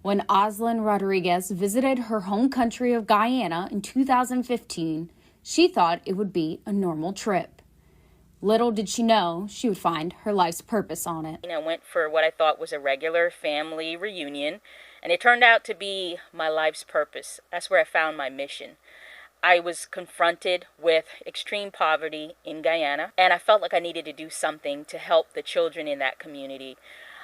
When Oslin Rodriguez visited her home country of Guyana in 2015, she thought it would be a normal trip. Little did she know she would find her life's purpose on it. I went for what I thought was a regular family reunion, and it turned out to be my life's purpose. That's where I found my mission. I was confronted with extreme poverty in Guyana, and I felt like I needed to do something to help the children in that community.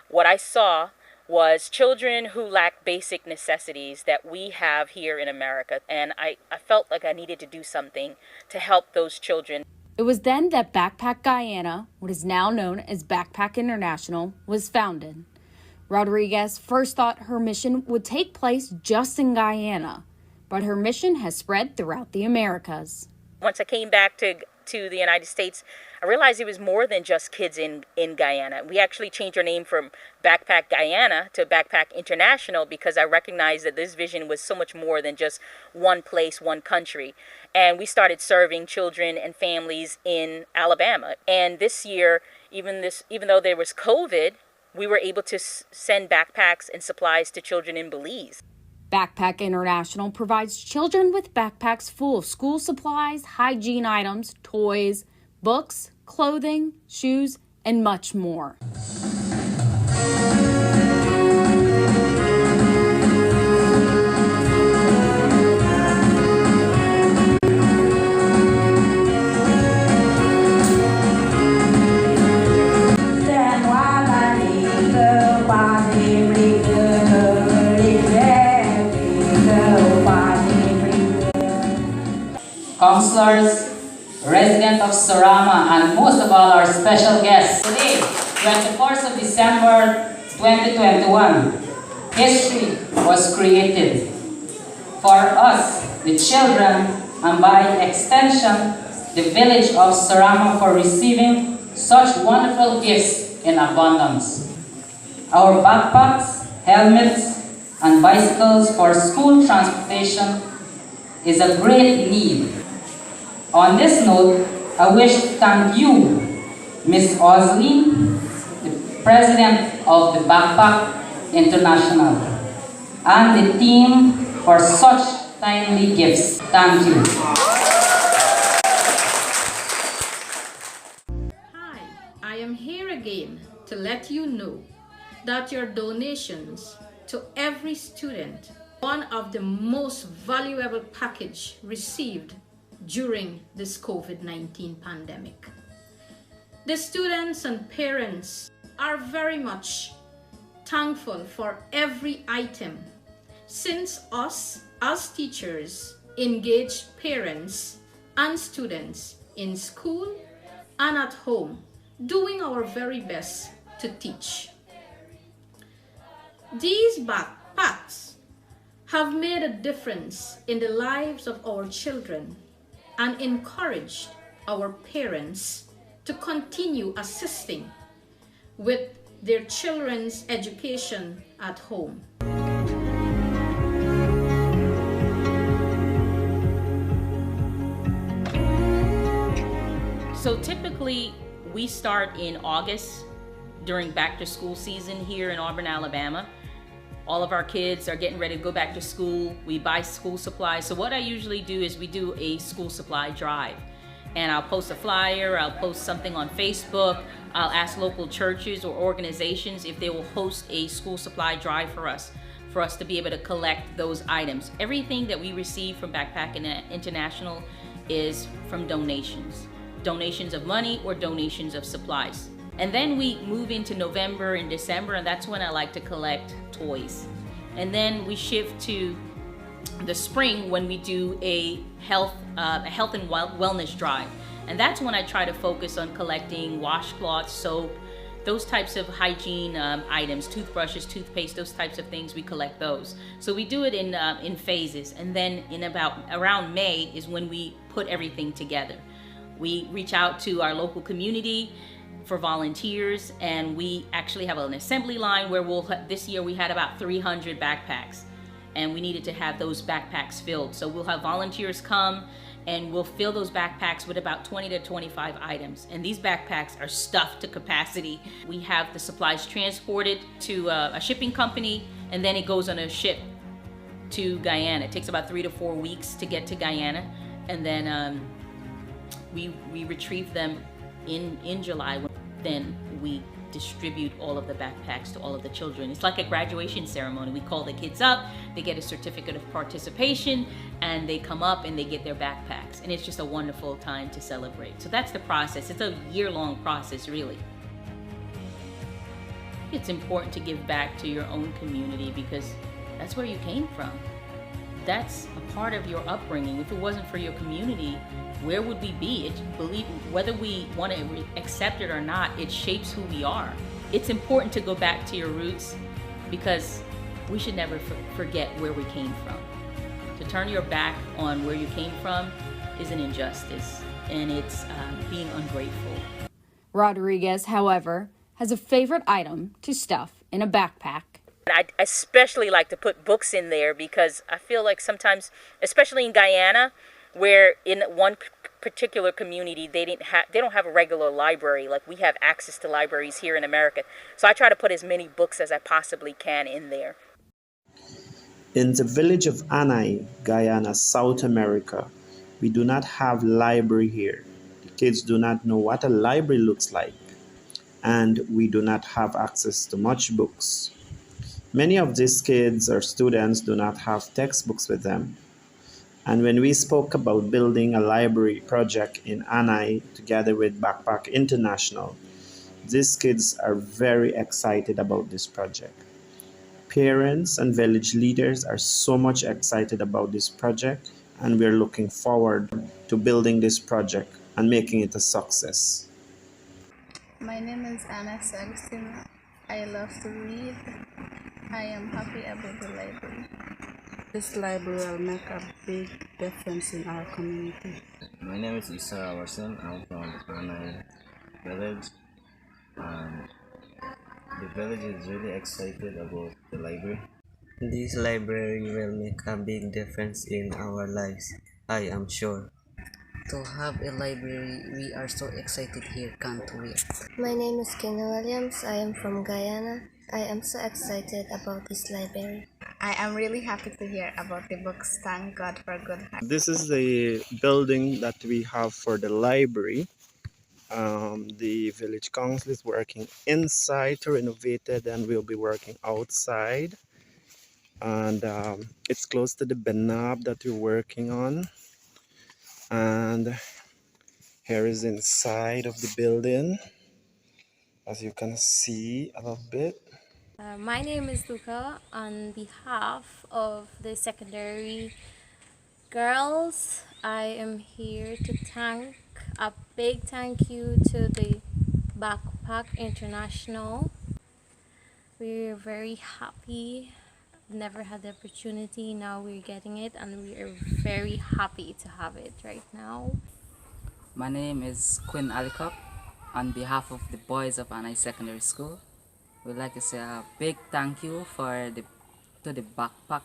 What I saw was children who lack basic necessities that we have here in America, and I felt like I needed to do something to help those children. It was then that Backpack Guyana, what is now known as Backpack International, was founded. Rodriguez first thought her mission would take place just in Guyana, but her mission has spread throughout the Americas. Once I came back to the United States, I realized it was more than just kids in Guyana. We actually changed our name from Backpack Guyana to Backpack International because I recognized that this vision was so much more than just one place, one country. And we started serving children and families in Alabama. And this year, even though there was COVID, we were able to send backpacks and supplies to children in Belize. Backpack International provides children with backpacks full of school supplies, hygiene items, toys, books, clothing, shoes, and much more. Counselors, residents of Sorama, and most of all our special guests. Today, 24th of December 2021, history was created for us, the children, and by extension, the village of Sorama for receiving such wonderful gifts in abundance. Our backpacks, helmets, and bicycles for school transportation is a great need. On this note, I wish to thank you, Ms. Oslin, the President of the Backpack International, and the team for such timely gifts. Thank you. Hi, I am here again to let you know that your donations to every student, one of the most valuable package received during this COVID-19 pandemic. The students and parents are very much thankful for every item, since us as teachers engage parents and students in school and at home, doing our very best to teach. These backpacks have made a difference in the lives of our children and encouraged our parents to continue assisting with their children's education at home. So typically we start in August during back to school season here in Auburn, Alabama. All of our kids are getting ready to go back to school. We buy school supplies. So what I usually do is we do a school supply drive. And I'll post a flyer, I'll post something on Facebook. I'll ask local churches or organizations if they will host a school supply drive for us to be able to collect those items. Everything that we receive from Backpack International is from donations. Donations of money or donations of supplies. And then we move into November and December, and that's when I like to collect toys. And then we shift to the spring when we do a health and wellness drive. And that's when I try to focus on collecting washcloths, soap, those types of hygiene items, toothbrushes, toothpaste, those types of things, we collect those. So we do it in phases. And then around May is when we put everything together. We reach out to our local community for volunteers, and we actually have an assembly line where this year we had about 300 backpacks, and we needed to have those backpacks filled. So we'll have volunteers come and we'll fill those backpacks with about 20 to 25 items. And these backpacks are stuffed to capacity. We have the supplies transported to a shipping company, and then it goes on a ship to Guyana. It takes about 3 to 4 weeks to get to Guyana, and then we retrieve them in July. Then we distribute all of the backpacks to all of the children. It's like a graduation ceremony. We call the kids up, they get a certificate of participation, and they come up and they get their backpacks. And it's just a wonderful time to celebrate. So that's the process. It's a year-long process, really. It's important to give back to your own community because that's where you came from. That's a part of your upbringing. If it wasn't for your community, where would we be? Whether we want to accept it or not, it shapes who we are. It's important to go back to your roots because we should never forget where we came from. To turn your back on where you came from is an injustice, and it's being ungrateful. Rodriguez, however, has a favorite item to stuff in a backpack. I especially like to put books in there because I feel like sometimes, especially in Guyana, where in one particular community they don't have a regular library like we have access to libraries here in America. So I try to put as many books as I possibly can in there. In the village of Anai, Guyana, South America, we do not have library here. The kids do not know what a library looks like, and we do not have access to much books. Many of these kids or students do not have textbooks with them. And when we spoke about building a library project in Anai together with Backpack International, these kids are very excited about this project. Parents and village leaders are so much excited about this project, and we're looking forward to building this project and making it a success. My name is Anna Sagustina. I love to read. I am happy about the library. This library will make a big difference in our community. My name is Issa Awarson. I'm from Anai village. The village is really excited about the library. This library will make a big difference in our lives, I am sure. To have a library, we are so excited here, can't we? My name is Kenya Williams. I am from Guyana. I am so excited about this library. I am really happy to hear about the books. Thank God for good health. This is the building that we have for the library. The village council is working inside to renovate it, and we'll be working outside. And it's close to the Benab that we're working on. And here is inside of the building, as you can see a little bit. My name is Luca. On behalf of the secondary girls, I am here to thank a big thank you to the Backpack International. We're very happy. Never had the opportunity, now we're getting it, and we are very happy to have it right now. My name is Quinn Alicop. On behalf of the boys of Anai Secondary School, we'd like to say a big thank you to the Backpack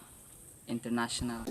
International.